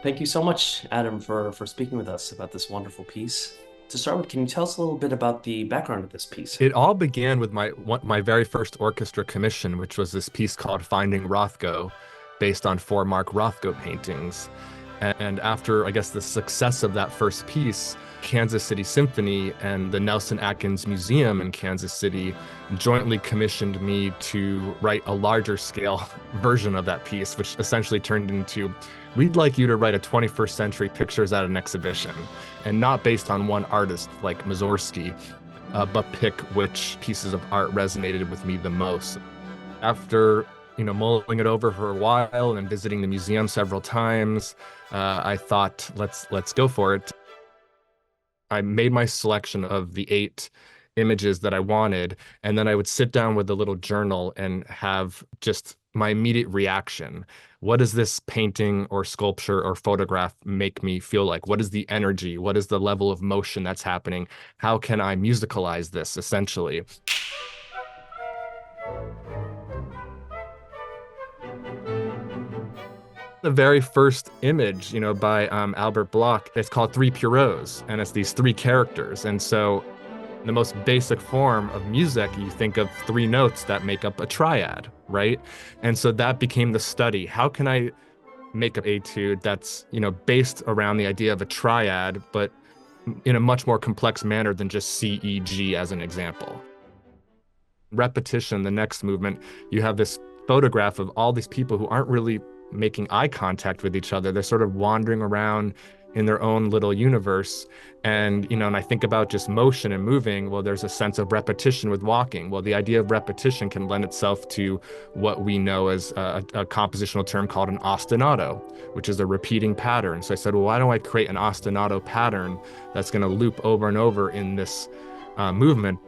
Thank you so much, Adam, for speaking with us about this wonderful piece. To start with, can you tell us a little bit about the background of this piece? It all began with my very first orchestra commission, which was this piece called Finding Rothko, based on four Mark Rothko paintings. And after, I guess, the success of that first piece, Kansas City Symphony and the Nelson Atkins Museum in Kansas City jointly commissioned me to write a larger scale version of that piece, which essentially turned into, we'd like you to write a 21st century pictures at an exhibition, and not based on one artist like Mussorgsky, but pick which pieces of art resonated with me the most. After mulling it over for a while and visiting the museum several times, I thought, let's go for it. I made my selection of the 8 images that I wanted, and then I would sit down with a little journal and have just my immediate reaction. What does this painting or sculpture or photograph make me feel like? What is the energy? What is the level of motion that's happening? How can I musicalize this, essentially? The very first image, by Albert Bloch, it's called Three Pierrots, and it's these three characters. And so the most basic form of music, you think of three notes that make up a triad, right? And so that became the study. How can I make an etude that's, based around the idea of a triad, but in a much more complex manner than just C, E, G as an example? Repetition, the next movement, you have this photograph of all these people who aren't really making eye contact with each other. They're sort of wandering around in their own little universe. And I think about just motion and moving. Well, there's a sense of repetition with walking. Well, the idea of repetition can lend itself to what we know as a compositional term called an ostinato, which is a repeating pattern. So I said, well, why don't I create an ostinato pattern that's going to loop over and over in this movement?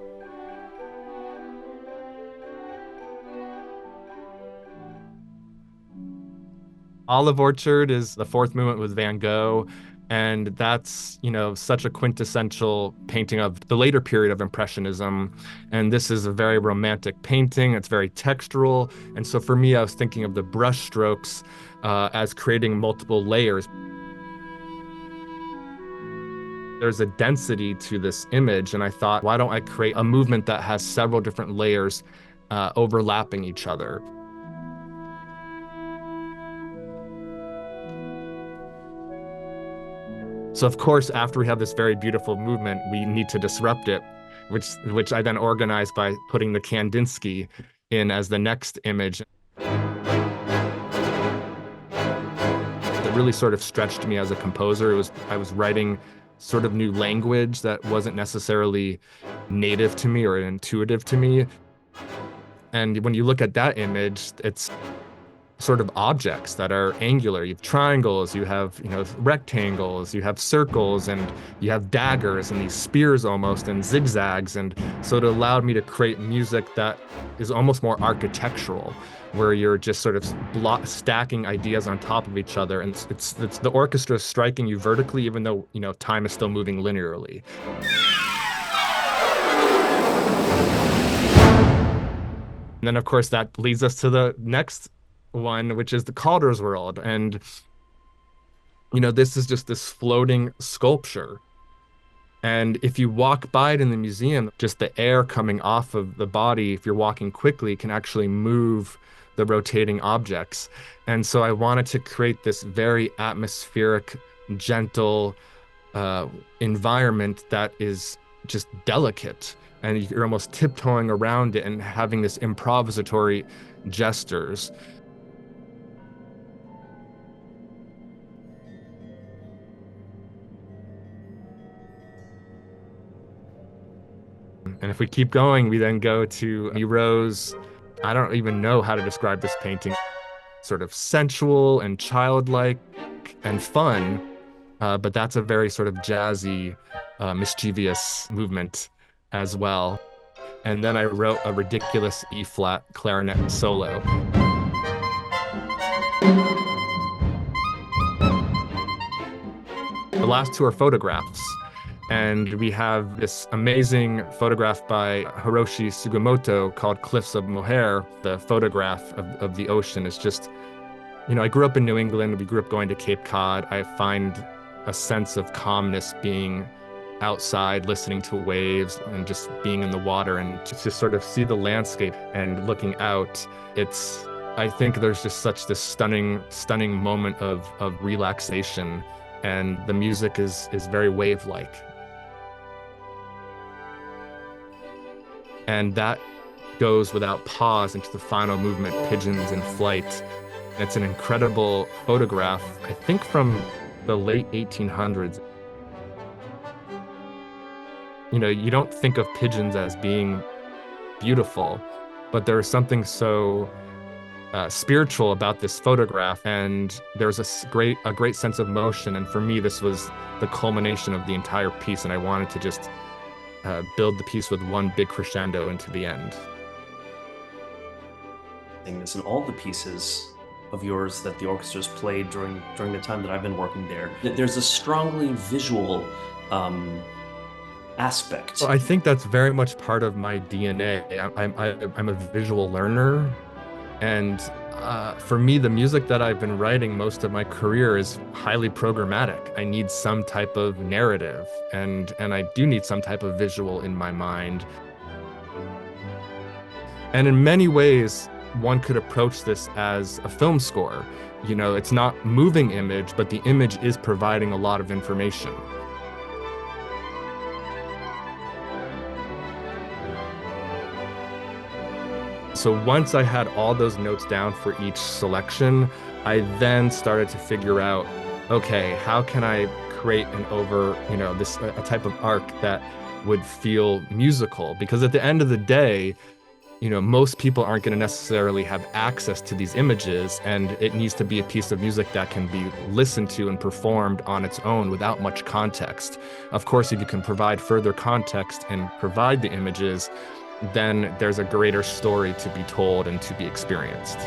Olive Orchard is the fourth movement with Van Gogh. And that's, such a quintessential painting of the later period of Impressionism. And this is a very romantic painting. It's very textural. And so for me, I was thinking of the brush strokes as creating multiple layers. There's a density to this image. And I thought, why don't I create a movement that has several different layers overlapping each other? So of course, after we have this very beautiful movement, we need to disrupt it, which I then organized by putting the Kandinsky in as the next image. That really sort of stretched me as a composer. I was writing sort of new language that wasn't necessarily native to me or intuitive to me. And when you look at that image, it's sort of objects that are angular. You have triangles, you have, rectangles, you have circles, and you have daggers and these spears almost and zigzags. And so it allowed me to create music that is almost more architectural, where you're just sort of stacking ideas on top of each other. And it's the orchestra striking you vertically, even though, time is still moving linearly. And then, of course, that leads us to the next one, which is the Calder's World. And, this is just this floating sculpture. And if you walk by it in the museum, just the air coming off of the body, if you're walking quickly, can actually move the rotating objects. And so I wanted to create this very atmospheric, gentle environment that is just delicate. And you're almost tiptoeing around it and having this improvisatory gestures. And if we keep going, we then go to Miro's, I don't even know how to describe this painting, sort of sensual and childlike and fun, but that's a very sort of jazzy, mischievous movement as well. And then I wrote a ridiculous E-flat clarinet solo. The last two are photographs. And we have this amazing photograph by Hiroshi Sugimoto called Cliffs of Mohair. The photograph of the ocean is just I grew up in New England. We grew up going to Cape Cod. I find a sense of calmness being outside, listening to waves and just being in the water and to sort of see the landscape and looking out. I think there's just such this stunning moment of relaxation, and the music is very wave-like. And that goes without pause into the final movement, Pigeons in Flight. It's an incredible photograph, I think from the late 1800s. You don't think of pigeons as being beautiful, but there is something so spiritual about this photograph, and there's a great sense of motion. And for me, this was the culmination of the entire piece, and I wanted to just build the piece with one big crescendo into the end. This and all the pieces of yours that the orchestra's played during the time that I've been working there, there's a strongly visual aspect. Well, I think that's very much part of my DNA. I'm a visual learner, and for me, the music that I've been writing most of my career is highly programmatic. I need some type of narrative, and I do need some type of visual in my mind. And in many ways, one could approach this as a film score. It's not moving image, but the image is providing a lot of information. So once I had all those notes down for each selection, I then started to figure out, okay, how can I create a type of arc that would feel musical? Because at the end of the day, most people aren't going to necessarily have access to these images, and it needs to be a piece of music that can be listened to and performed on its own without much context. Of course, if you can provide further context and provide the images, then there's a greater story to be told and to be experienced.